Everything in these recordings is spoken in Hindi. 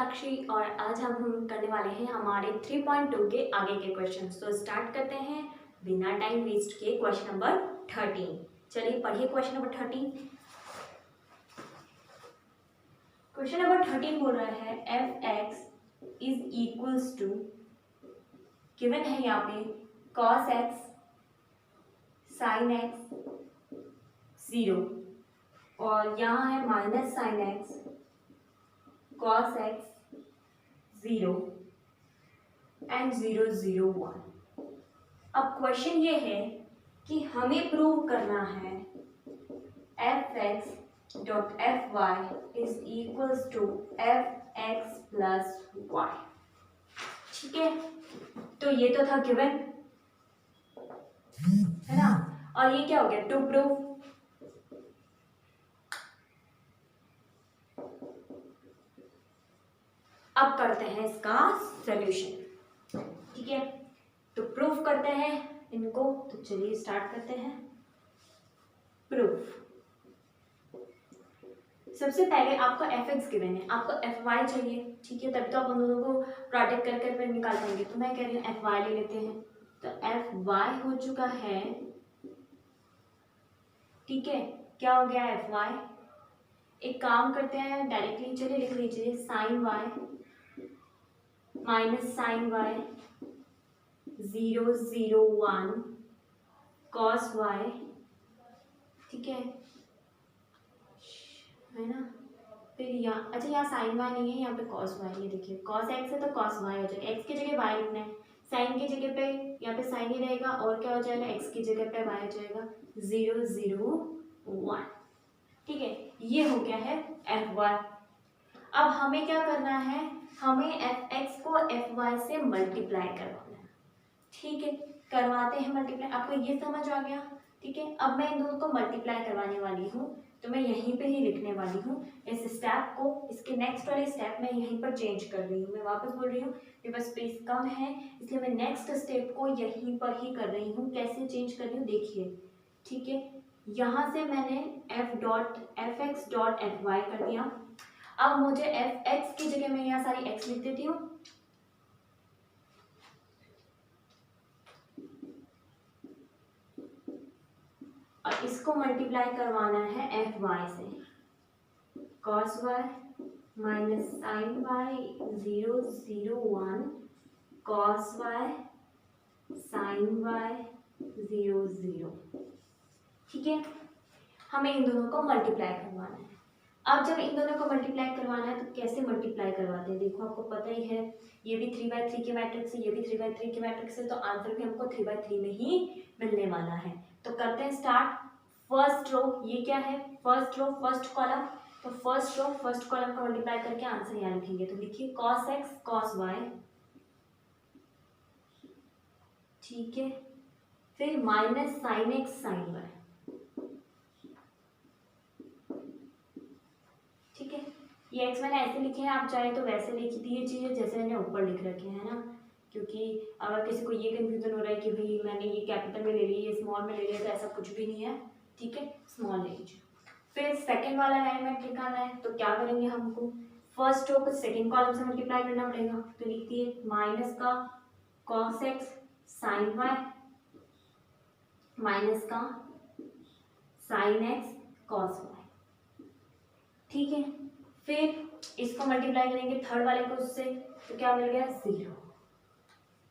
साक्षी और आज हम करने वाले हैं हमारे 3.2 के आगे के क्वेश्चन। तो स्टार्ट करते हैं बिना टाइम वेस्ट किए क्वेश्चन नंबर 13। चलिए पढ़िए क्वेश्चन नंबर 13। क्वेश्चन नंबर 13 बोल रहा है f x is equals to, given है यहाँ पे कॉस एक्स साइन एक्स 0 और यहाँ है minus sine x cos x 0 and 0 0 1। अब क्वेश्चन ये है कि हमें प्रूव करना है f x dot f y is equals to f x plus y. ठीक है, तो ये तो था गिवन, है ना। और ये क्या हो गया, टू प्रूव। अब करते हैं इसका सॉल्यूशन। ठीक है, तो प्रूफ करते हैं इनको। तो चलिए स्टार्ट करते हैं प्रूफ। सबसे पहले आपको एफ एक्स गिवन है, आपको एफ वाई चाहिए। ठीक है, तभी तो आप उन दोनों को प्रोडक्ट कर कर फिर निकाल पाएंगे। तो मैं कह रही हूँ एफ वाई ले लेते हैं। तो एफ वाई हो चुका है। ठीक है, क्या हो गया एफ वाई। एक काम करते हैं डायरेक्टली, चलिए लिख लीजिए sine y minus sine y 0 0 1 cos y. ठीक है ना। फिर यहाँ, अच्छा यहाँ साइन वाई नहीं है, यहाँ पे कॉस वाई। ये देखिए कॉस एक्स है तो कॉस वाई हो जाएगा। एक्स की जगह वाई लिखना है, साइन की जगह पे यहाँ पे साइन ही रहेगा और क्या हो जाएगा, एक्स की जगह पे वाई हो जाएगा 0 0 1। ठीक है, ये हो गया है एफ वाई। अब हमें क्या करना है, हमें एफ एक्स को एफ वाई से मल्टीप्लाई करवाना है। ठीक है, करवाते हैं मल्टीप्लाई। आपको ये समझ आ गया। ठीक है, अब मैं इन दोनों को मल्टीप्लाई करवाने वाली हूँ, तो मैं यहीं पे ही लिखने वाली हूँ इस स्टेप को। इसके नेक्स्ट वाले स्टेप मैं यहीं पर चेंज कर रही हूँ। मैं वापस बोल रही हूँ, मेरे पास स्पेस कम है इसलिए मैं नेक्स्ट स्टेप को यहीं पर ही कर रही हूँ। कैसे चेंज कर रही हूँ देखिए। ठीक है, यहाँ से मैंने f x dot f y कर दिया। अब मुझे एफ एक्स की जगह मैं यहाँ सारी एक्स लिख देती हूँ। और इसको मल्टीप्लाई करवाना है एफ वाई से। Cos y minus sine y 0 0 1 cos y sine y 0 0। ठीक है, हमें इन दोनों को मल्टीप्लाई करवाना है। अब जब इन दोनों को मल्टीप्लाई करवाना है तो कैसे मल्टीप्लाई करवाते हैं, देखो आपको पता ही है। ये भी 3/3 के मैट्रिक्स है, ये भी 3/3 के मैट्रिक्स है, तो आंसर भी हमको 3/3 में ही मिलने वाला है। तो करते हैं स्टार्ट। फर्स्ट रो, ये क्या है, फर्स्ट रो फर्स्ट कॉलम। तो फर्स्ट रो फर्स्ट कॉलम का मल्टीप्लाई करके आंसर यहाँ लिखेंगे। तो लिखिए कॉस एक्स कॉस वाई। ठीक है, फिर minus sine x sine y. ठीक है, ये एक्स मैंने ऐसे लिखे हैं, आप चाहे तो वैसे लिख दीजिए चीज़ें जैसे मैंने ऊपर लिख रखे हैं ना। क्योंकि अगर किसी को ये कंफ्यूजन हो रहा है कि भाई मैंने ये कैपिटल में ले लिया, ये स्मॉल में ले लिया, तो ऐसा कुछ भी नहीं है। ठीक है, स्मॉल ले लीजिए। फिर सेकंड वाला अलाइनमेंट निकालना है, तो क्या करेंगे, हमको फर्स्ट रो को सेकंड कॉलम से मल्टीप्लाई करना पड़ेगा। तो लिखिए माइनस का cos x sine y minus का साइन एक्स कॉस वाई। ठीक है, फिर इसको मल्टीप्लाई करेंगे थर्ड वाले को उससे, तो क्या मिल गया 0।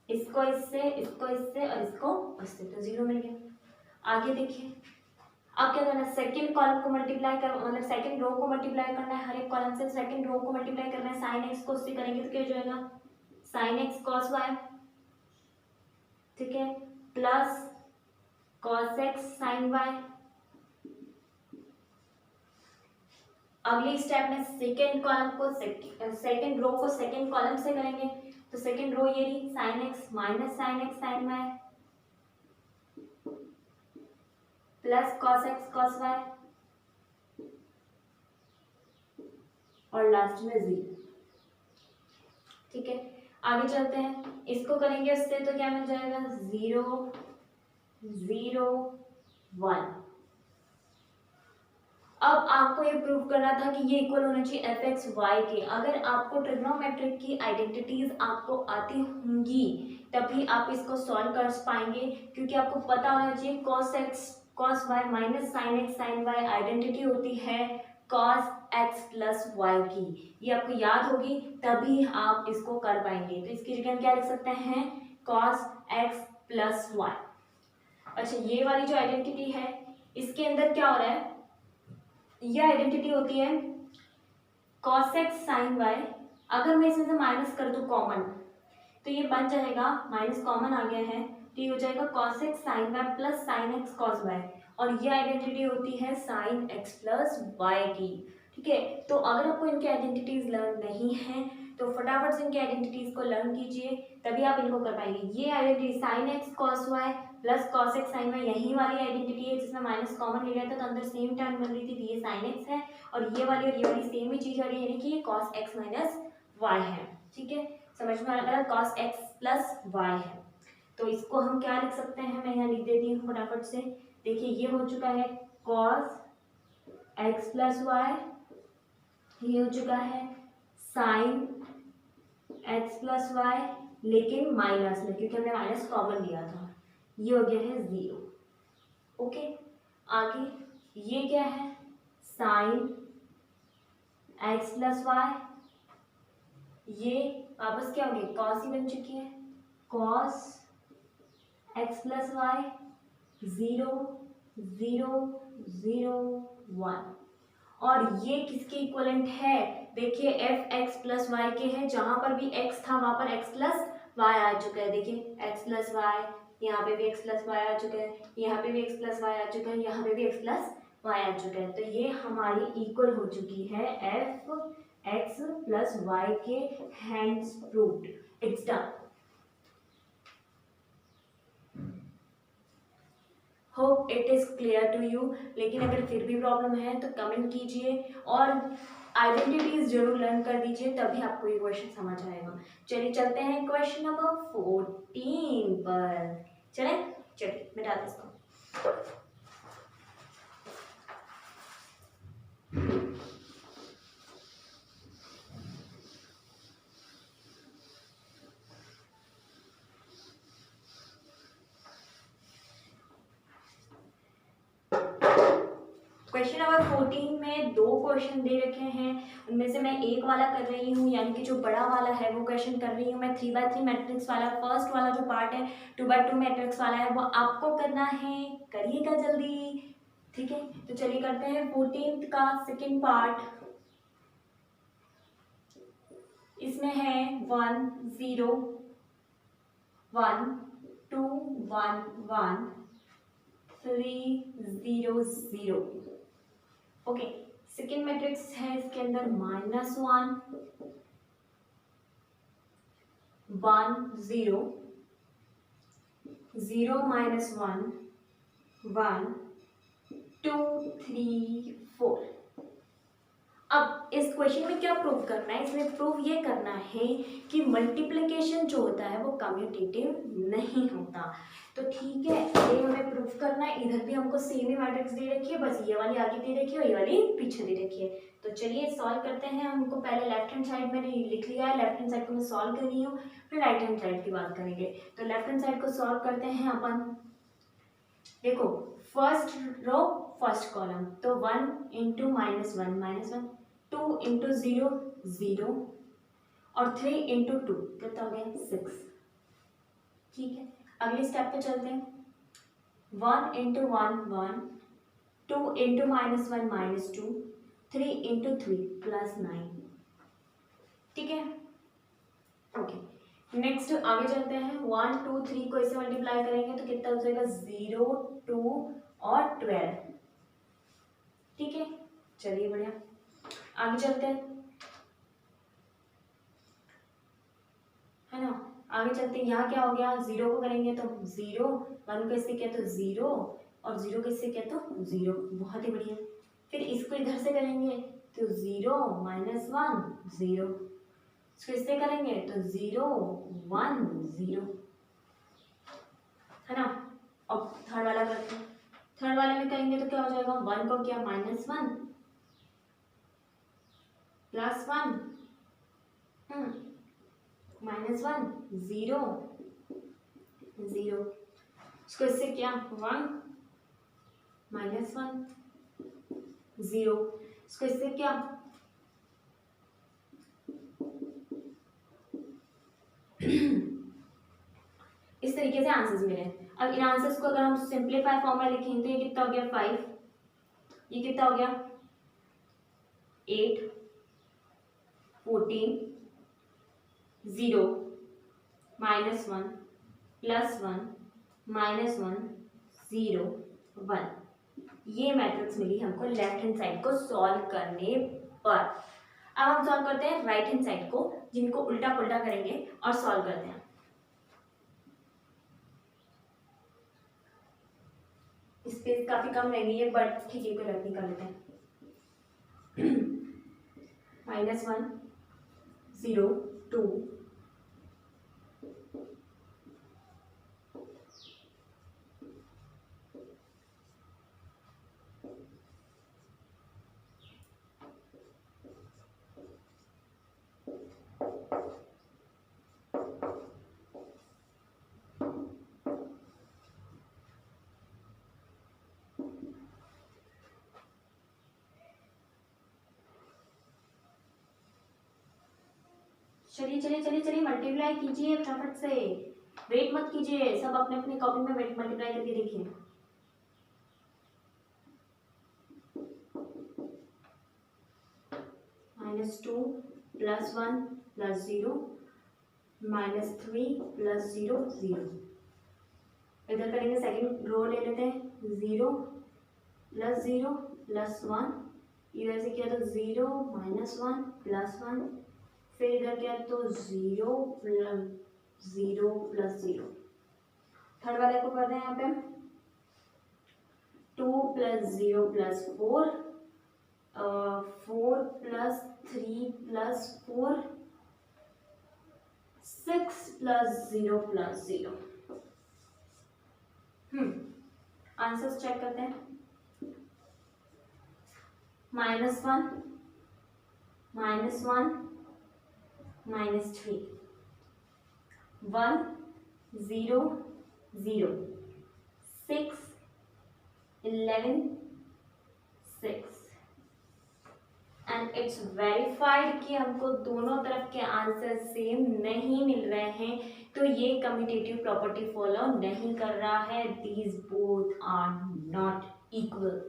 इसको इससे और इसको उससे, तो 0 मिल गया। आगे देखिए, अब क्या करना है, सेकंड कॉलम को मल्टीप्लाई कर, मतलब सेकंड रो को मल्टीप्लाई करना है। हर एक कॉलम से सेकंड रो को मल्टीप्लाई करना है। साइन एक्स को उससे करेंगे तो क्या हो जाएगा, साइन एक्स कॉस वाई। ठीक है, plus cos x sine y. अगली स्टेप में सेकेंड कॉलम को सेकेंड रो को सेकेंड कॉलम से करेंगे। तो सेकेंड रो ये रही, sine x minus sine x sine y plus cos x cos y और लास्ट में 0। ठीक है, आगे चलते हैं, इसको करेंगे उससे तो क्या मिल जाएगा 0 0 1। अब आपको ये प्रूव करना था कि ये इक्वल होना चाहिए एफ एक्स वाई के। अगर आपको ट्रिग्नोमेट्रिक की आइडेंटिटीज आपको आती होंगी तभी आप इसको सॉल्व कर पाएंगे, क्योंकि आपको पता होना चाहिए cos x cos y minus sine x sine y identity होती है कॉस एक्स प्लस वाई की। ये आपको याद होगी तभी आप इसको कर पाएंगे। तो इसकी जगह हम क्या लिख सकते हैं, कॉस एक्स प्लस वाई। अच्छा, ये वाली जो आइडेंटिटी है इसके अंदर क्या हो रहा है, ये आइडेंटिटी होती है cos x sin y। अगर मैं इसमें से माइनस कर दूं कॉमन तो ये बन जाएगा, माइनस कॉमन आ गया है तो ये हो जाएगा cos x sin y plus sin x cos y, और ये आइडेंटिटी होती है sin x प्लस y की। ठीक है, तो अगर आपको इनकी आइडेंटिटीज लर्न नहीं है तो फटाफट से इनकी आइडेंटिटीज को लर्न कीजिए, तभी आप इनको कर पाएंगे। ये identity sin x cos y plus cos x sin y यही वाली आइडेंटिटी है जिसमें माइनस कॉमन ले लिया था तो अंदर सेम टर्म बन रही थी, तो ये sin x है, और ये वाली सेम ही चीज आ रही है, यानी कि ये cos x माइनस y है। ठीक है, समझ में आ रहा है, cos x प्लस y है। तो इसको हम क्या लिख सकते हैं, मैं यहाँ लिख देती हूँ फटाफट से। देखिए ये हो चुका है cos x प्लस y, ये हो चुका है sin x प्लस वाई, लेकिन माइनस में, क्योंकि हमने माइनस कॉमन लिया था। ये हो गया है 0। ओके, आगे ये क्या है, sin x प्लस वाई, ये वापस क्या हो गई, cos ही बन चुकी है, cos x प्लस वाई 0 0 0 1, और ये किसके इक्वलेंट है, देखिए एफ एक्स प्लस वाई के हैं, जहां पर भी x था वहां पर x प्लस वाई आ चुका है। देखिए x प्लस वाई, यहाँ पे भी x प्लस वाई आ चुका है, यहाँ पे भी x प्लस वाई आ चुका है, यहाँ पे भी x प्लस वाई आ चुका है। तो ये हमारी इक्वल हो चुकी है एफ एक्स प्लस वाई के, hence proved, it's done. Hope it is clear to you. लेकिन अगर फिर भी प्रॉब्लम है तो कमेंट कीजिए और आइडेंटिटीज जरूर लर्न कर दीजिए, तभी आपको ये क्वेश्चन समझ आएगा। चलिए चलते हैं क्वेश्चन नंबर 14 पर। चलिए मिटा देता हूँ। क्वेश्चन नंबर 14 में दो क्वेश्चन दे रखे हैं, उनमें से मैं एक वाला कर रही हूँ, यानी कि जो बड़ा वाला है वो क्वेश्चन कर रही हूँ मैं 3x3 मैट्रिक्स वाला। फर्स्ट वाला जो पार्ट है 2x2 मैट्रिक्स वाला है वो आपको करना है, करिएगा जल्दी। ठीक है, तो चलिए करते हैं 14th का सेकेंड पार्ट। इसमें है 1 0 1 2 1 1 3 0 0। ओके, सेकेंड मैट्रिक्स है इसके अंदर -1 1 0 0 -1 1 2 3 4। अब इस क्वेश्चन में क्या प्रूव करना है, इसमें प्रूव ये करना है कि मल्टीप्लिकेशन जो होता है वो कम्यूटेटिव नहीं होता। तो ठीक है, ये हमें प्रूव करना है। इधर भी हमको सेम ही मैट्रिक्स दे रखी है, बस ये वाली आगे दे रखी है और ये वाली पीछे दे रखी है। तो चलिए सॉल्व करते हैं। हमको पहले लेफ्ट हैंड साइड मैंने लिख लिया है, लेफ्ट हैंड साइड को मैं सॉल्व कर रही हूँ, फिर राइट हैंड साइड की बात करेंगे। तो लेफ्ट हैंड साइड को सॉल्व करते हैं अपन। देखो फर्स्ट रो फर्स्ट कॉलम, तो 1 इंटू -1 -1, 2 इंटू 0 0, और 3 इंटू 2 कितना हो गया 6। ठीक है, अगले स्टेप पे चलते हैं। 1 इंटू 1 1, 2 इंटू -1 -2, 3 इंटू 3 +9। ठीक है, ओके, नेक्स्ट आगे चलते हैं। 1 2 3 को इसे मल्टीप्लाई करेंगे तो कितना हो जाएगा 0 2 और 12। ठीक है, चलिए बढ़िया, आगे चलते हैं, है ना। आगे चलते हैं, यहाँ क्या हो गया, 0 को करेंगे तो 0, 1 को इससे किया तो 0, और 0 को इससे किया तो 0। बहुत ही बढ़िया। फिर इसको इधर से करेंगे तो 0 -1 0, इसको इससे करेंगे तो 0 1 0, है ना। अब थर्ड वाला करते हैं। थर्ड वाले में करेंगे तो क्या हो जाएगा, 1 को किया -1, +1 -1 0 0, इसको इससे क्या 1 -1 0, इसको इससे क्या इस तरीके से आंसर्स मिले। अब इन आंसर्स को अगर हम सिंप्लीफाई फॉर्म में लिखेंगे तो ये कितना हो गया 5, ये कितना हो गया 8 14 0 -1 +1 -1 0 1, ये मैथड्स मिली हमको लेफ्ट हैंड साइड को सॉल्व करने पर। अब हम सॉल्व करते हैं राइट हैंड साइड को, जिनको उल्टा पुल्टा करेंगे और सॉल्व करते हैं। स्पेस काफी कम रहेगी है बट ठीक है, कोई बात नहीं, कर लेते हैं। -1 0 2 चलिए चलिए चलिए चलिए मल्टीप्लाई कीजिए फटाफट से, वेट मत कीजिए, सब अपने अपने कॉपी में वेट मल्टीप्लाई करके देखिए। -2 +1 +0 -3 +0 0, इधर करेंगे सेकंड रो ले लेते हैं, 0 +0 +1, इधर से किया तो 0 -1 +1, फिर इधर क्या तो 0 0 +0। थर्ड वाले को करते हैं यहाँ पे 2 + 0 + 4 4 + 3 + 4 6 + 0 + 0। आंसर्स चेक करते हैं। -1 -1 -3 1 0 0 6 11 6, एंड इट्स वेरीफाइड कि हमको दोनों तरफ के आंसर सेम नहीं मिल रहे हैं, तो ये कम्यूटेटिव प्रॉपर्टी फॉलो नहीं कर रहा है। These both are not equal.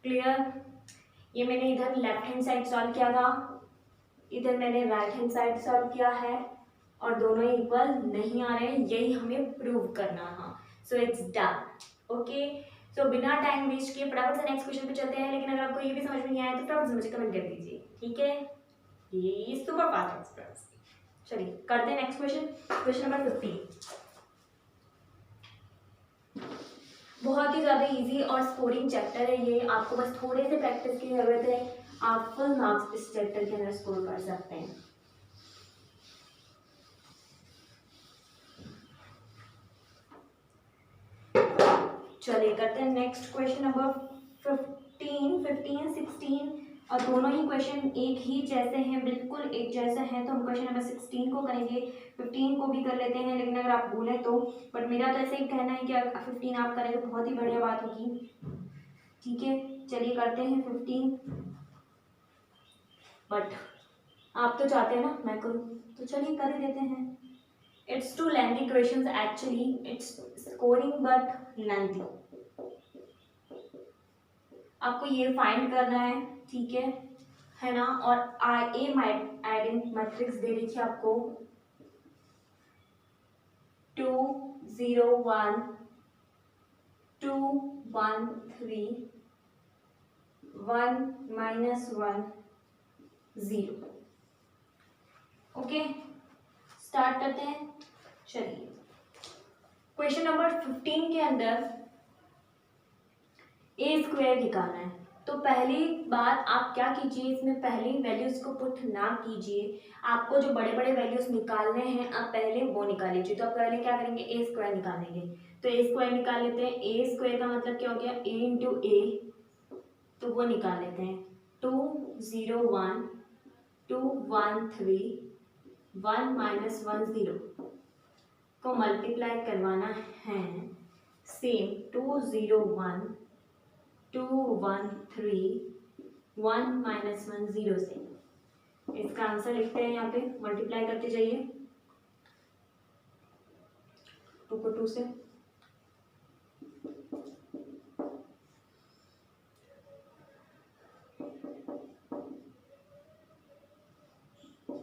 Clear? ये मैंने इधर लेफ्ट हैंड साइड सॉल्व किया था, इधर मैंने राइट हैंड साइड सॉल्व किया है, और दोनों इक्वल नहीं आ रहे हैं, यही हमें प्रूव करना था। So it's done. ओके, सो बिना टाइम वेस्ट किए फटाफट से नेक्स्ट क्वेश्चन पे चलते हैं। लेकिन अगर आपको ये भी समझ में नहीं आया तो फटाफट से मुझे कमेंट कर दीजिए, ठीक है? ये सुपर फास्ट एक्सप्रेस। चलिए करते हैं नेक्स्ट क्वेश्चन, क्वेश्चन नंबर 15। बहुत ही ज़्यादा इजी और स्कोरिंग चैप्टर है ये, आपको बस थोड़े से प्रैक्टिस की जरूरत है, आप फुल मार्क्स इस चैप्टर के अंदर स्कोर कर सकते हैं। चलिए करते हैं नेक्स्ट क्वेश्चन नंबर 15, 16, और दोनों ही क्वेश्चन एक ही जैसे हैं, बिल्कुल एक जैसे हैं, तो हम क्वेश्चन नंबर 16 को करेंगे, 15 को भी कर लेते हैं, लेकिन अगर आप बोले तो, बट मेरा तो ऐसे ही कहना है कि अगर 15 आप करें तो बहुत ही बढ़िया बात होगी। ठीक है, चलिए करते हैं 15, बट आप तो चाहते हैं ना मैं करूँ, तो चलिए कर ही देते हैं। It's too lengthy questions actually, it's scoring but lengthy. आपको ये फाइंड करना है, ठीक है ना? और ए मैट्रिक्स दे रखी है आपको 2 0 1 2 1 3 1 -1 0। ओके, स्टार्ट करते हैं। चलिए क्वेश्चन नंबर 15 के अंदर ए स्क्वायर निकालना है, तो पहली बात आप क्या कीजिए, इसमें पहले वैल्यूज को पुट ना कीजिए, आपको जो बड़े बड़े वैल्यूज निकालने हैं आप पहले वो निकाल लीजिए। तो आप पहले क्या करेंगे, ए स्क्वायर निकालेंगे, तो ए स्क्वायर निकाल लेते हैं। ए स्क्वायर का मतलब क्या हो गया, ए इंटू ए, तो वो निकाल लेते हैं 2 0 1 2 1 3 1 माइनस 1 0 को मल्टीप्लाई करवाना है सेम 2 0 1 2 1 3 1 माइनस 1 0 से। इसका आंसर लिखते हैं यहाँ पे, मल्टीप्लाई करते जाइए 2 को 2 से,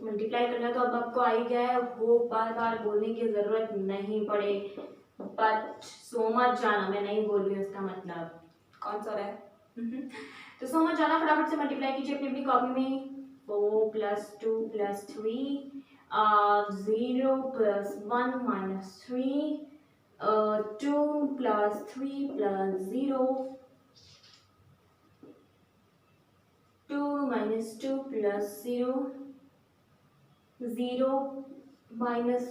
मल्टीप्लाई करना तो अब आपको आ ही गया है, वो बार बार बोलने की जरूरत नहीं पड़े, बट सो मच जाना, मैं नहीं बोल रही हूँ इसका मतलब कौन सा रहा है तो सो मच जाना, फटाफट से मल्टीप्लाई कीजिए अपनी अपनी कॉपी में। 4 + 2 + 3 0 + 1 - 3 2 + 3 + 0 2 - 2 + 0 0 - 1 +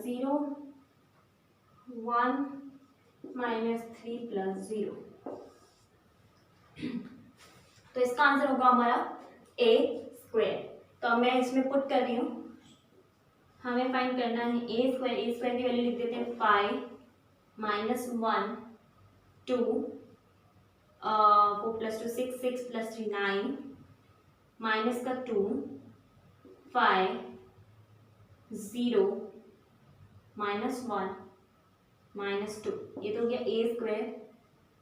0 1 - 3 + 0 तो इसका आंसर होगा हमारा a²। तो अब मैं इसमें पुट कर रही हूँ, हमें फाइंड करना है a² की वैल्यू लिख देते हैं 5 - 1 2 4 + 2 6 6 + 3 9 माइनस का 2 5 0 -1 -2, ये तो हो गया a²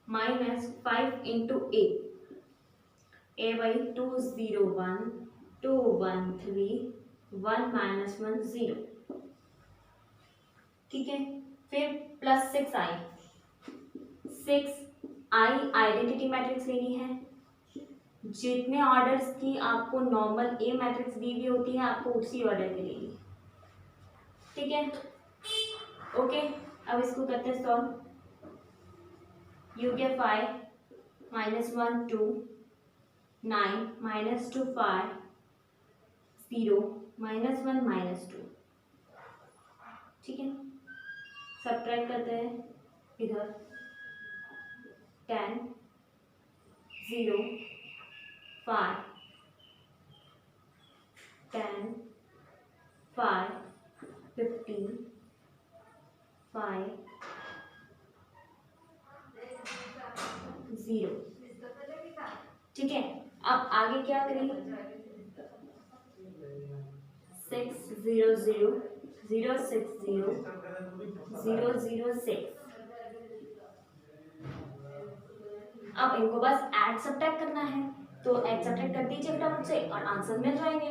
minus 5 into a by 2 0 1 2 1 3 1 - 1 0, ठीक है। फिर +6i, 6i आइडेंटिटी मैट्रिक्स लेनी है, जितने ऑर्डर्स की आपको नॉर्मल ए मैट्रिक्स दी हुई होती है आपको उसी ऑर्डर में लेनी, ठीक है। ओके, अब इसको करते हैं सॉल्व। यू गेट 5 -1 2 9 -2 5 0 -1 -2, ठीक है। सब्ट्रैक्ट करते हैं इधर 10 0 5 10 5 15 5 0, ठीक है। अब आगे क्या करेंगे 6 0 0 0 6 0 0 0 6, अब इनको बस ऐड सब्ट्रैक्ट करना है, तो ऐड सब्ट्रैक्ट कर दीजिए फटाफट से और आंसर मिल जाएंगे।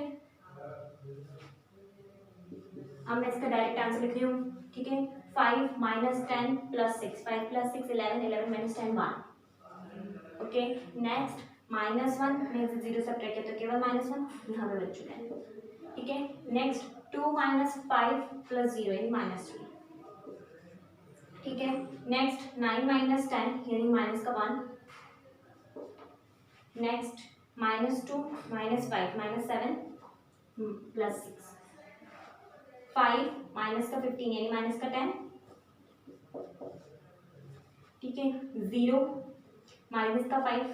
अब मैं इसका डायरेक्ट आंसर लिख रही हूँ, ठीक है। 5 - 10 + 6 5 + 6 11 11 - 10 1, ओके। नेक्स्ट -1 में से 0 सब्ट्रैक्ट किया तो केवल -1 यहाँ पे बच चुका है, ठीक है। नेक्स्ट 2 - 5 + 0 यानी -3, ठीक है। नेक्स्ट 9 - 10 यानी -1, नेक्स्ट -2 - 5 -7 + 6 5 - 15 यानी -10, ठीक है। 0 -5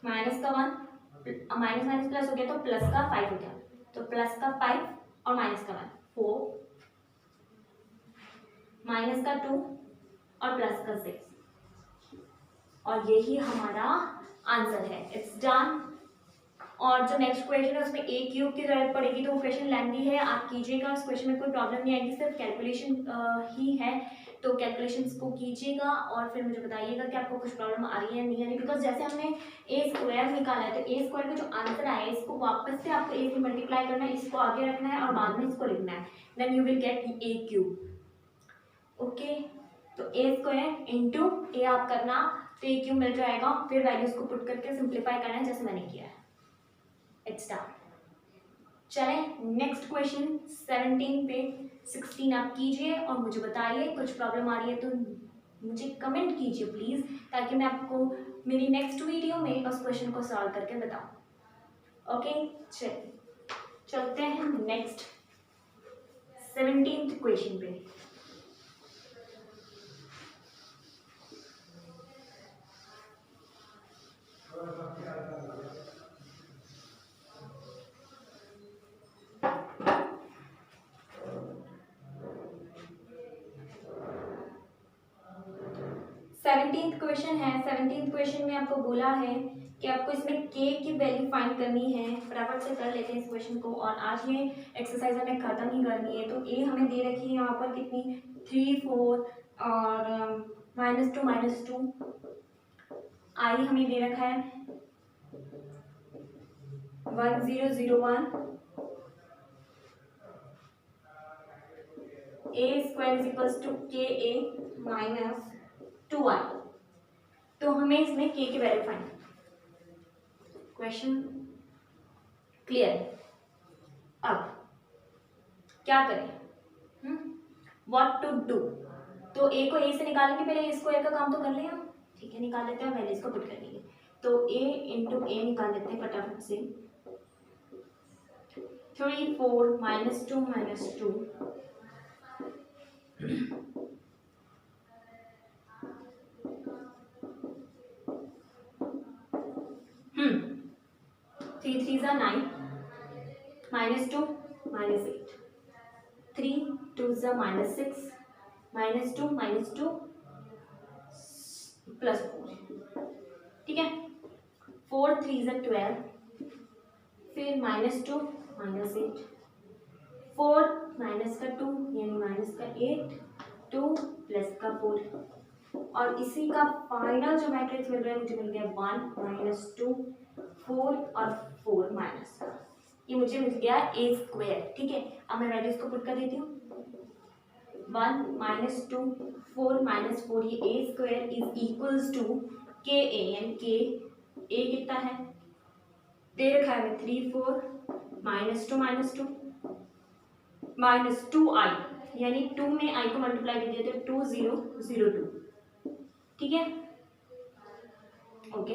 -1 प्लस हो गया तो प्लस का 5 हो गया, तो प्लस का 5 और माइनस का 1 4 माइनस का 2 और प्लस का 6, और यही हमारा आंसर है। It's done. और जो नेक्स्ट क्वेश्चन है उसमें a³ की जरूरत पड़ेगी, तो वो क्वेश्चन लेंथी है, आप कीजिएगा, उस क्वेश्चन में कोई प्रॉब्लम नहीं आएगी, सिर्फ कैलकुलेशन ही है, तो कैलकुलेशंस को कीजिएगा और फिर मुझे बताइएगा कि आपको कुछ प्रॉब्लम आ रही है नहीं आ रही। बिकॉज जैसे हमने a² निकाला है, तो a² का जो आंसर आया है इसको वापस से आपको a से मल्टीप्लाई करना है, इसको आगे रखना है और बाद में इसको लिखना है, then you will get a³, okay. तो a² इंटू a आप करना, तो a³ मिल जाएगा, फिर वैल्यूज को पुट करके सिंप्लीफाई करना है जैसे मैंने किया है। It's done. चले नेक्स्ट क्वेश्चन 17 पे 16 आप कीजिए और मुझे बताइए, कुछ प्रॉब्लम आ रही है तो मुझे कमेंट कीजिए प्लीज, ताकि मैं आपको मेरी नेक्स्ट वीडियो में उस क्वेश्चन को सॉल्व करके बताऊं। ओके, चलते हैं नेक्स्ट 17th क्वेश्चन पे। 17th क्वेश्चन है। 17th क्वेश्चन में आपको बोला है कि आपको इसमें के की वैल्यू फाइंड करनी है। फटाफट से कर लेते हैं इस क्वेश्चन को, और आज ये एक्सरसाइज हमें खत्म ही करनी है। तो ए हमें दे रखी है यहाँ पर कितनी, 3 4 और -2 आई हमें दे रखा है 1 0 0 1, a square is equals to k a minus 2i। तो हमें इसमें के की वैल्यू फाइंड, क्वेश्चन क्लियर है। अब क्या करें, व्हाट टू डू। तो ए को ए से निकालेंगे, पहले ए स्क्वायर का काम तो कर लें हम, ठीक है, निकाल लेते हैं, वैल्यूज को पुट कर लेंगे। तो a इंटू ए निकाल लेते हैं फटाफट से, 3 4 -2 3 3 जा 9, -2 -8, 3 2 जा -6, -2 -2 +4, ठीक है। 4 3 जा 12, फिर -2 -8, 4 माइनस का 2 यानी माइनस का 8, 2 प्लस का 4, और इसी का फाइनल जो मैट्रिक्स मिल रहा है मुझे मिल गया 1 -2 4 और 4 माइनस का, ये मुझे मिल गया ए स्क्वायर, ठीक है। अब मैं वैल्यूज को पुट कर देती हूँ, 1 -2 4 -4, ये ए square is equals to k ए, यानी के ए कितना है दे रखा है 3 4 -2 -2 -2i, यानी 2 में i को मल्टीप्लाई कर दिया तो 2 0 0 2, ठीक है, ओके।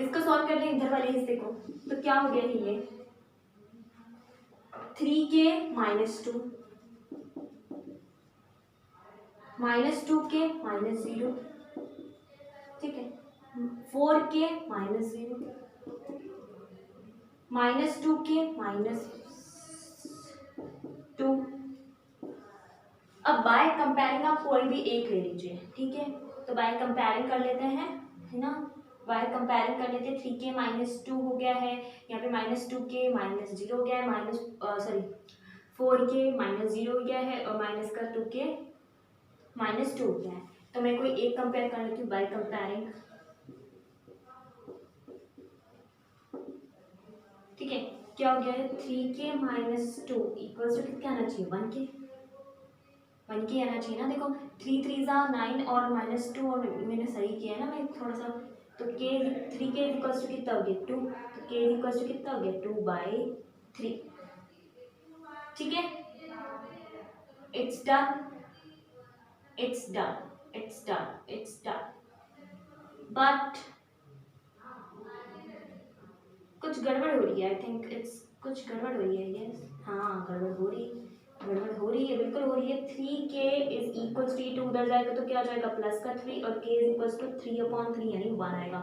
इसको सॉल्व कर लें इधर वाले हिस्से को, तो क्या हो गया ये 3k -2 -2k -0, ठीक है, 4k -0 -2k -2। अब बाय कंपेयरिंग आप कोई भी एक ले लीजिए, ठीक है। तो बाय कंपेयरिंग कर लेते हैं, है ना, बाय कंपेयरिंग कर लेते हैं। 3k -2 हो गया है, यहाँ पे -2k -0 हो गया है, 4k -0 हो गया है, और माइनस का 2k -2 हो गया है। तो मैं कोई एक कंपेयर कर लेती हूँ बाय कंपेयरिंग, ठीक है। क्या हो गया है 3k -2 इक्वल्स टू कितना आना चाहिए 1k आना चाहिए ना। देखो 3 3 जा 9 और -2, और मैंने सही किया है ना मैं थोड़ा सा, तो k 3k इक्वल्स टू कितना हो गया 2, तो k इक्वल्स टू कितना हो गया 2/3, ठीक है। It's done it's done it's done it's done, but कुछ गड़बड़ हो रही है, आई थिंक इट्स कुछ गड़बड़ हो रही है, यस हाँ गड़बड़ हो रही है, बिल्कुल हो रही है। 3k इज इक्वल्स टू उधर जाएगा तो क्या आ जाएगा +3, और k इज इक्वल्स टू 3/3 यानी 1 आएगा।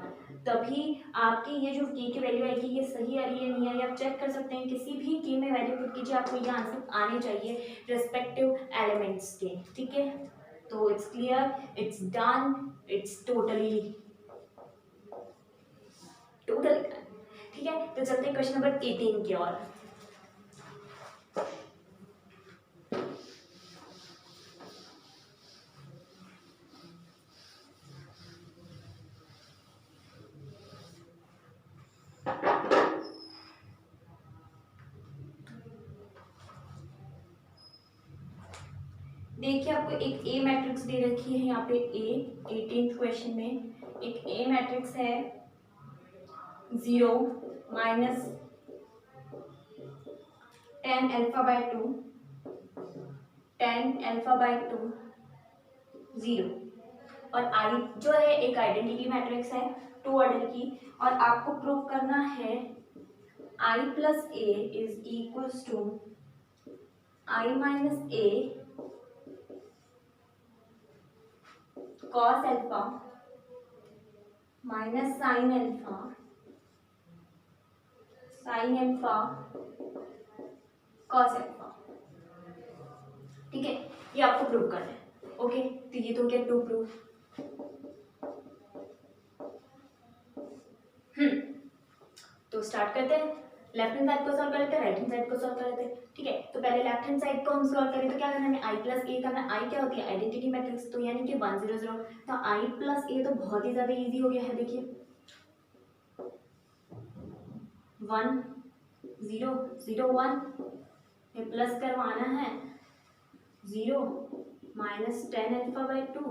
तभी आपकी ये जो k की वैल्यू आएगी ये सही आ रही है नहीं आ रही, आप चेक कर सकते हैं। किसी भी k में वैल्यू पुट कीजिए, आपको ये आंसर आने चाहिए रिस्पेक्टिव एलिमेंट्स के, ठीक है। तो it's clear, it's done, it's totally ठीक है। तो चलते हैं क्वेश्चन नंबर 18 की ओर। देखिए आपको एक ए मैट्रिक्स दे रखी है यहाँ पे, ए 18th क्वेश्चन में एक ए मैट्रिक्स है 0 -10 α/2 10 α/2 0, और आई जो है एक आइडेंटिटी मैट्रिक्स है 2 ऑर्डर की, और आपको प्रूव करना है i + a is equals to i - a cos alpha minus sin alpha cos alpha, ठीक है। ये आपको प्रूव करना है, ओके। तो ये तो क्या 2 प्रूफ, स्टार्ट करते हैं, लेफ्ट हैंड साइड को सॉल्व कर लेते हैं, राइट हैंड साइड को सॉल्व कर लेते हैं। ठीक है, तो पहले लेफ्ट हैंड साइड को हम सॉल्व करें तो क्या करना है, आई प्लस ए करना। आई क्या होती है, आइडेंटिटी मैट्रिक्स, तो यानी कि 1 0 0, तो आई प्लस ए तो बहुत ही ज्यादा इजी हो गया है। देखिए 1 0 0 1, ये प्लस करवाना है 0 minus 10 alpha by 2,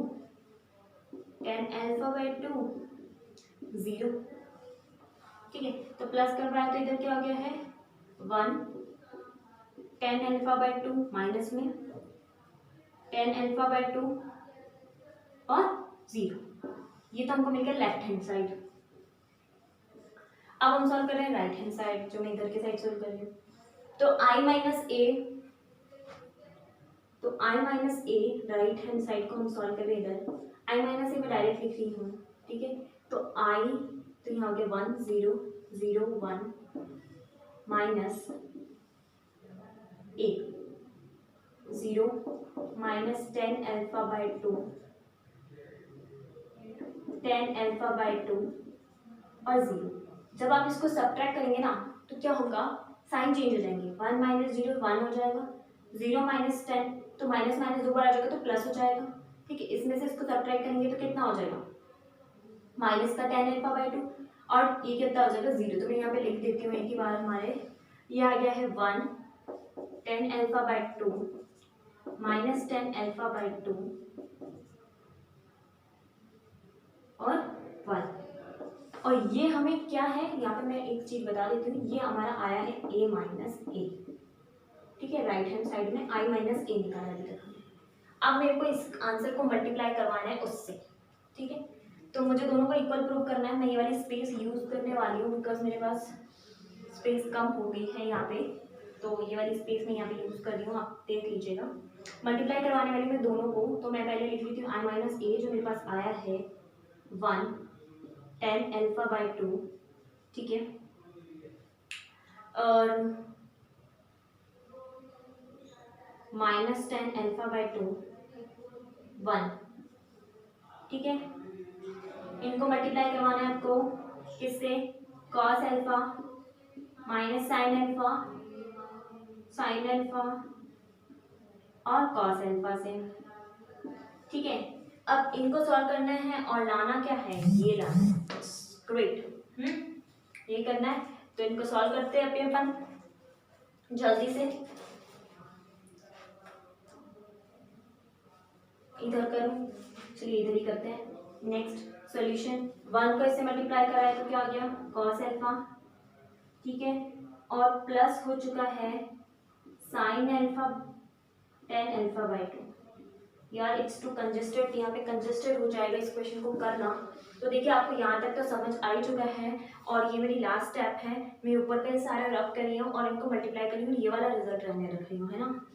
10 alpha by 2 0। ठीक है, तो प्लस करवाया तो इधर क्या हो गया है 1, 10 अल्फा बाई 2 माइनस में 10 अल्फा बाई 2 और 0। ये तो हमको मिल गया लेफ्ट हैंड साइड। अब हम सॉल्व कर रहे हैं राइट हैंड साइड, जो मैं इधर के साइड सॉल्व कर रही हूँ। तो i माइनस ए, तो i minus A right hand side को हम सॉल्व कर रहे हैं इधर। i माइनस ए मैं डायरेक्ट लिख रही हूँ। ठीक है, तो i, तो यहाँ हो गया 1 0 0 1 minus A 0 minus 10 alpha by 2, 10 alpha by 2 और 0। जब आप इसको सब्ट्रैक्ट करेंगे ना तो क्या होगा, साइन चेंज हो जाएंगे। 1 माइनस 0 1 हो जाएगा, 0 माइनस 10 तो माइनस माइनस 2 बार आ जाएगा तो प्लस हो जाएगा। ठीक है, इसमें से इसको सब्ट्रैक्ट करेंगे तो कितना हो जाएगा, माइनस का 10 अल्फा बाई 2 और ये कितना हो जाएगा 0। तो मैं यहाँ पे लिख देती हूँ एक ही बार, हमारे ये आ गया है 1 10 alpha by 2 minus 10 alpha by 2 और 1। और ये हमें क्या है, यहाँ पे मैं एक चीज बता देती हूँ, ये हमारा आया है a माइनस ए। ठीक है, राइट हैंड साइड में i माइनस ए निकाला अभी तक हमने। अब मेरे को इस आंसर को मल्टीप्लाई करवाना है उससे। ठीक है, तो मुझे दोनों को इक्वल प्रूव करना है। मैं ये वाली स्पेस यूज करने वाली हूँ बिकॉज मेरे पास स्पेस कम हो गई है यहाँ पे, तो ये वाली स्पेस मैं यहाँ पे यूज कर रही हूँ, आप देख लीजिएगा। मल्टीप्लाई करवाने वाली मैं दोनों को, तो मैं पहले लिख लेती हूँ i माइनस ए जो मेरे पास आया है 1 10 अल्फा बाई 2। ठीक है, और माइनस 10 अल्फा बाई 2 1। ठीक है, इनको मल्टीप्लाई करवाना है आपको किससे, cos alpha minus sine alpha, sine alpha और कॉस अल्फा से। ठीक है, अब इनको सॉल्व करना है और लाना क्या है, ये लाना है। ग्रेट, ये करना है, तो इनको सॉल्व करते हैं अभी अपन जल्दी से। इधर करूं, चलिए इधर ही करते हैं। नेक्स्ट सॉल्यूशन, 1 को इससे मल्टीप्लाई कराए तो क्या आ गया कॉस अल्फा। ठीक है, और प्लस हो चुका है साइन अल्फा 10 अल्फा बाई 2। यार इट्स टू कंजेस्टेड, यहाँ पे कंजेस्टेड हो जाएगा इस क्वेश्चन को करना। तो देखिए आपको यहाँ तक तो समझ आ ही चुका है, और ये मेरी लास्ट स्टेप है। मैं ऊपर का सारा रब कर रही हूँ और इनको मल्टीप्लाई कर रही हूँ, ये वाला रिजल्ट रहने रख रही हूँ, है ना।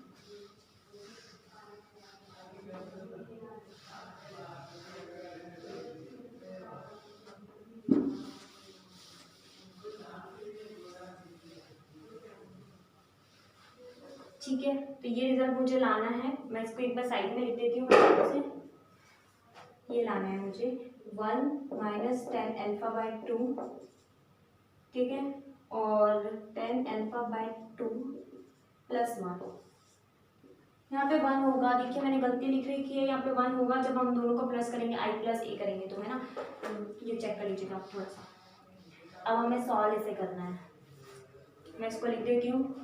ठीक है, तो ये रिजल्ट मुझे लाना है। मैं इसको एक बार साइड में लिख देती हूँ से। ये लाना है मुझे 1 माइनस 10 अल्फा बाई 2। ठीक है, और 10 अल्फा बाई 2 प्लस 1। यहाँ पे 1 होगा, देखिए मैंने गलती लिख रही है, यहाँ पे 1 होगा जब हम दोनों को प्लस करेंगे, i प्लस ए करेंगे तो, है ना। ये चेक कर लीजिएगा आप थोड़ा सा। अब हमें सॉल्व ऐसे करना है, मैं इसको लिख देती हूँ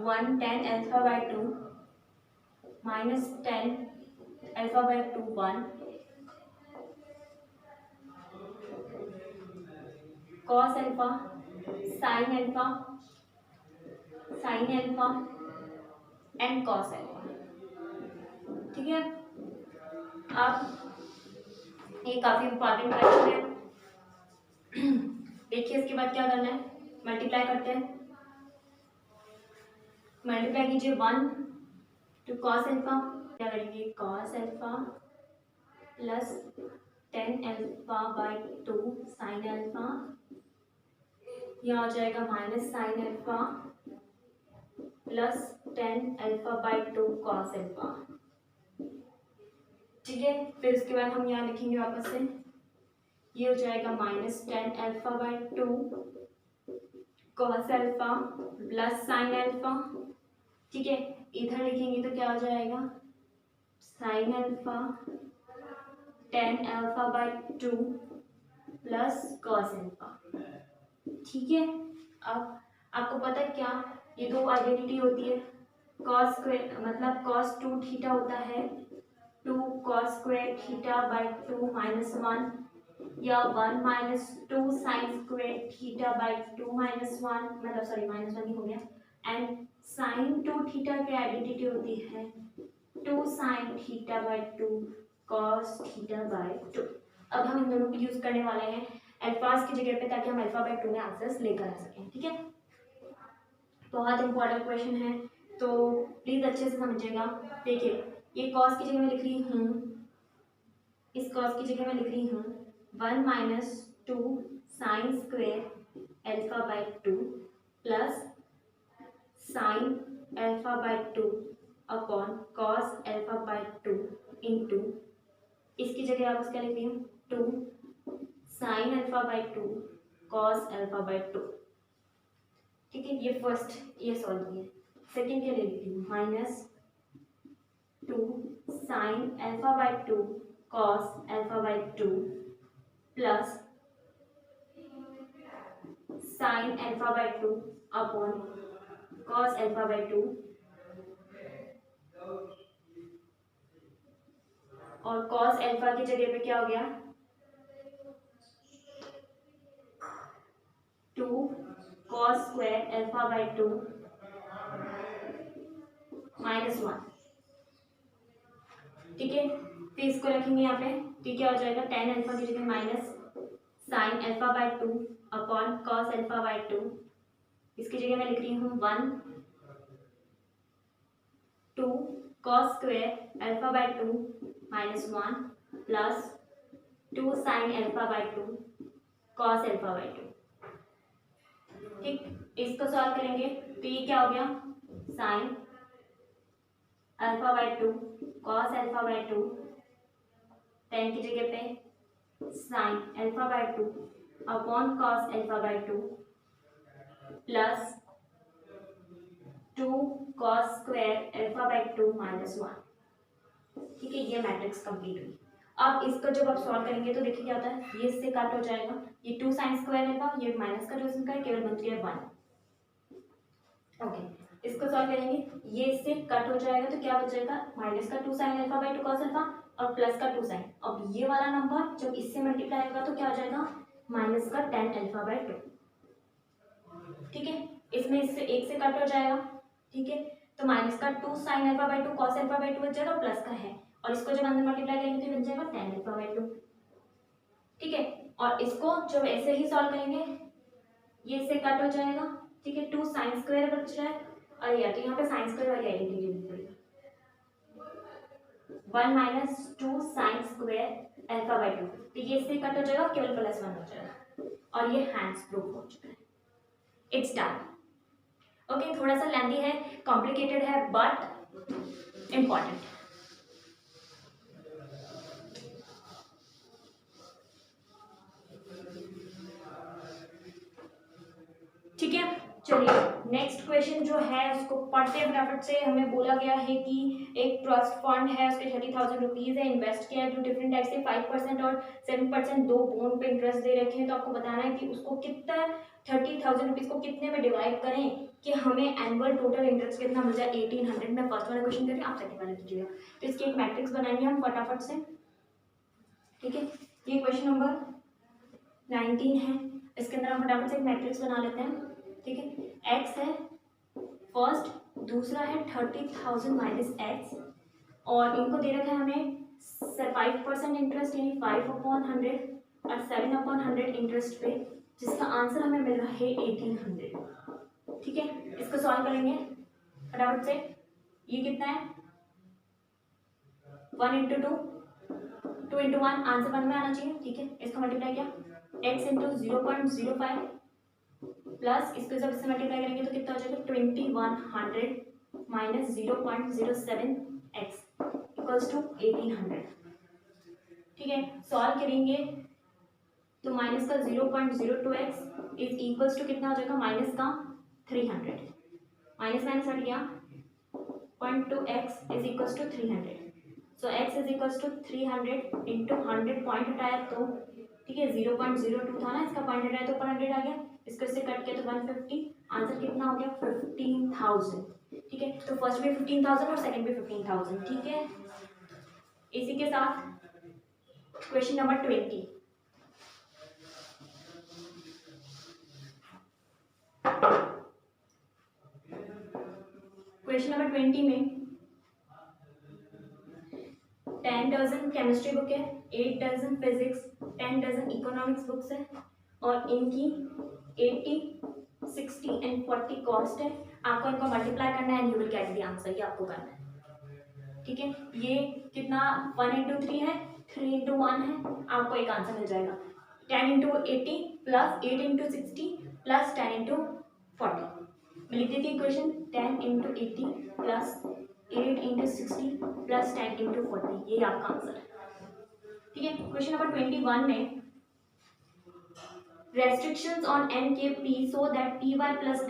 1 10 alpha by 2 minus 10 alpha by 2 1 cos alpha sine alpha and cos alpha. ठीक है, अब ये काफी इंपॉर्टेंट क्वेश्चन है। देखिए इसके बाद क्या करना है, मल्टीप्लाई करते हैं। मल्टीप्लाई कीजिए 1 टू कॉस अल्फा, क्या करेंगे cos alpha plus 10 alpha by 2 sine alpha, यह हो जाएगा minus sine alpha plus 10 alpha by 2 cos alpha. ठीक है, फिर उसके बाद हम यहाँ लिखेंगे वापस से ये हो जाएगा -10α/2 cos alpha plus sine alpha. ठीक है, इधर लिखेंगे तो क्या हो जाएगा sine alpha 10α/2 plus cos alpha. ठीक है, अब आपको पता है क्या ये दो आइडेंटिटी होती है, कॉस स्क्वायर मतलब कॉस 2 थीटा होता है 2 cos स्क्वायर थीटा/2 -1 या 1 - 2 साइन स्क्वायर थीटा/2 -1 मतलब सॉरी -1 ही हो गया। एंड साइन 2 थीटा की आइडेंटिटी होती है 2 साइन थीटा/2 cos थीटा/2। अब हम इन दोनों को यूज करने वाले हैं अल्फाज की जगह पे ताकि हम अल्फा/2 में आंसर्स लेकर आ सकें। ठीक है, बहुत इंपॉर्टेंट क्वेश्चन है तो प्लीज अच्छे से समझिएगा। देखिए ये कॉस की जगह मैं लिख रही हूँ, इस कॉस की जगह मैं लिख रही हूँ 1 - 2 sine square alpha by two plus sine alpha by two upon cos alpha by two into इसकी जगह आप क्या लिख रही हूँ 2 साइन अल्फा/2 कॉस अल्फा/2। ठीक है, ये फर्स्ट ये सॉल्व किया। सेकेंड क्या ले लेती हूँ -2 sine alpha by two cos alpha by two plus sine alpha by two upon cos alpha by two और कॉस अल्फा की जगह पे क्या हो गया 2 cos स्क्वायर अल्फा/2 -1। ठीक है, फिर इसको रखेंगे यहाँ पे तो क्या हो जाएगा 10 अल्फा की जगह minus sine alpha by two upon cos alpha by two. इसकी जगह मैं लिख रही हूँ 1 2 cos square alpha by two -1 plus 2 sine alpha by two cos alpha by two. ठीक, इसको सॉल्व करेंगे तो ये क्या हो गया साइन अल्फा/2 cos अल्फा/2 10 की जगह पे sine alpha by two upon cos alpha by two plus 2 cos square alpha by two -1। ठीक है, ये मैट्रिक्स कंप्लीट हुई। अब इसको जब आप सॉल्व करेंगे तो देखिए क्या होता है, ये इससे कट हो जाएगा, ये 2 साइन स्क्वायर अल्फा, ये माइनस का जो इसका है केवल बच गया 1। ओके, इसको सॉल्व करेंगे, ये इससे कट हो जाएगा तो क्या बच जाएगा माइनस का 2 साइन अल्फा/2 cos अल्फा और प्लस का 2 साइन। अब ये वाला नंबर जब इससे मल्टीप्लाई होगा तो क्या हो जाएगा माइनस का 10 अल्फा/2। ठीक है, इसमें इससे एक से कट हो जाएगा। ठीक है, तो माइनस का 2 साइन अल्फा/2 cos अल्फा/2 बच जाएगा, प्लस का है और इसको जब अंदर मल्टीप्लाई करेंगे तो बन जाएगा 10 अल्फा/2। ठीक है, और इसको जब ऐसे ही सॉल्व करेंगे ये इससे कट हो जाएगा। ठीक है, 2 साइन स्क्वायर बच रहा है और या तो यहाँ पे साइन स्क्वायर वाली आइडेंटिटी लिख पड़ेगी 1 - 2 साइन स्क्वायर अल्फा/2, तो ये इससे कट हो जाएगा केवल +1 हो जाएगा और ये हैंड्स प्रूफ हो चुका है। It's done. ओके, थोड़ा सा लेंथी है, कॉम्प्लिकेटेड है बट इम्पॉर्टेंट। ठीक है, चलिए नेक्स्ट क्वेश्चन जो है उसको पढ़ते हैं फटाफट से। हमें बोला गया है कि एक ट्रस्ट फंड है, उसके 30,000 रुपीज है, इन्वेस्ट किया है, 2 डिफरेंट टाइप से 5% और 7% दो बॉन्ड पे इंटरेस्ट दे रखे हैं। तो आपको बताना है कि उसको कितना 30,000 रुपीज को कितने में डिवाइड करें कि हमें एनुअल टोटल इंटरेस्ट कितना मिल जाए 1800 में। फर्स्ट वाला क्वेश्चन करके आप सेकंड वाला कीजिएगा। तो इसकी एक मैट्रिक्स बनाएंगे हम फटाफट से। ठीक है, ये क्वेश्चन नंबर 19 है, इसके अंदर हम फटाफट से एक मैट्रिक्स बना लेते हैं। ठीक है, x है फर्स्ट, दूसरा है 30,000 माइनस x और इनको दे रखा है हमें 5% इंटरेस्ट यानी 5/100 और 7/100 इंटरेस्ट पे, जिसका आंसर हमें मिल रहा है 1800। ठीक है, इसको सॉल्व करेंगे फटाफट से। ये कितना है 1 × 2 2 × 1 आंसर 1 में आना चाहिए। ठीक है, इसको मल्टीप्लाई किया x × 0.05 प्लस इसको जब इससे मल्टीप्लाई करेंगे तो कितना हो जाएगा 2100 माइनस 0.07 x इक्वल्स टू 1800। ठीक है, सॉल्व करेंगे तो माइनस का 0.02x इज इक्वल्स टू कितना हो जाएगा, माइनस का 300, माइनस माइनस हट गया, 0.2x is equals to 300, so x is equals to 300 into 100 point हटाया तो ठीक है 0.02 था ना, इसका पॉइंट हटाया तो ऊपर 100 आ गया, इसको इससे कट किया तो 150, आंसर कितना हो गया 15,000। ठीक है, तो फर्स्ट भी 15,000 और सेकंड भी 15,000। ठीक है, इसी के साथ क्वेश्चन नंबर 20। क्वेश्चन नंबर 20 में 10 डजन केमिस्ट्री बुक है, 8 dozen physics, 10 dozen economics books है और इनकी 80, 60 एंड 40 कॉस्ट है। आपको इनको मल्टीप्लाई करना है and you will get the answer, ये आपको करना है। ठीक है, ये कितना 1 इंटू 3 है, 3 इंटू 1 है, आपको एक आंसर मिल जाएगा 10 into 80 plus 8 into 60 plus 10 into 40। मैं लिख देती हूँ equation 10 into 80 plus 8 into 60 plus 10 into 40, ये आपका आंसर है। ठीक है, क्वेश्चन नंबर 21 में restrictions on n के p so that py plus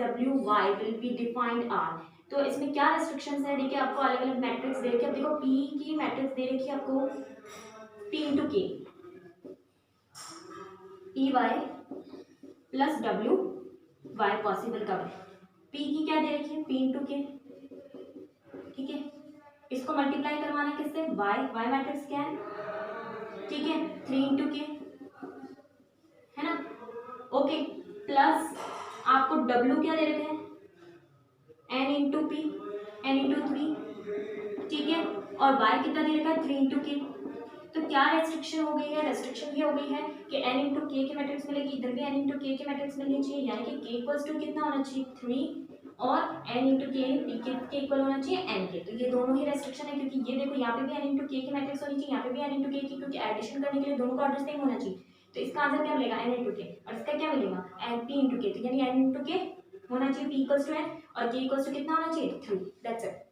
wy will be defined are। तो इसमें क्या restrictions है, देखिए आपको अलग अलग मैट्रिक्स दे रखी है। अब देखो p की मैट्रिक्स दे रखी है आपको p इंटू के, py plus w y possible कब है, p की क्या दे रखी है p इंटू के। ठीक है, इसको मल्टीप्लाई करवाना है किससे, y मैट्रिक्स क्या है, ठीक है 3 इंटू के है ना, ओके, प्लस आपको W क्या दे रखे हैं n into P, n into 3, ठीक है, और y कितना दे रखा है 3 इंटू के। तो क्या रेस्ट्रिक्शन हो गई है, रेस्ट्रिक्शन ये हो गई है कि n इंटू के की मैट्रिक्स मिलेगी, इधर भी n इंटू के की मैट्रिक्स मिलनी चाहिए, यानी कि k इक्वल्स टू कितना होना चाहिए 3 और n इंटू के p के इक्वल होना चाहिए n के। तो ये दोनों ही रेस्ट्रिक्शन है, क्योंकि ये देखो यहाँ पे भी n इंटू के की मैट्रिक्स होनी चाहिए, यहाँ पे भी n इंटू के की, क्योंकि एडिशन करने के लिए दोनों का ऑर्डर सेम होना चाहिए। तो इसका आंसर क्या मिलेगा n इंटू के, और इसका क्या मिलेगा n p इंटू के, तो यानी n इंटू के होना चाहिए p इक्वल्स टू n और k इक्वल्स टू कितना होना चाहिए 3, that's it.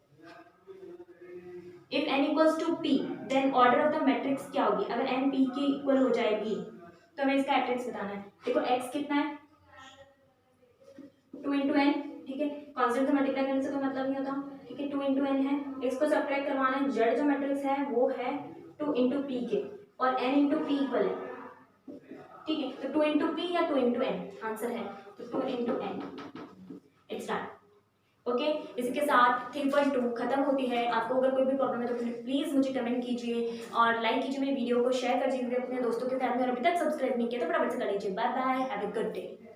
If n equals to p then order of the matrix क्या होगी, अगर n p के इक्वल हो जाएगी तो हमें इसका एट्रिक्स बताना है। देखो x कितना है 2 इंटू n, ठीक है, कांस्टेंट से मल्टीप्लाई करने से कोई मतलब नहीं होता, ठीक है 2 इंटू n है, इसको सब्ट्रैक्ट करवाना है, z जो मैट्रिक्स है वो है 2 इंटू पी के और n इंटू पी इक्वल है, ठीक है, तो 2 इंटू पी या 2 इंटू एन आंसर है, तो 2 into n, it's done. Okay, इसी के साथ 3.2 खत्म होती है। आपको अगर कोई भी प्रॉब्लम है तो प्लीज़ मुझे कमेंट कीजिए और लाइक कीजिए, मेरी वीडियो को शेयर कर दीजिए अपने दोस्तों के साथ में, और अभी तक सब्सक्राइब नहीं किया तो फटाफट से कर लीजिए। Bye bye, have a good day.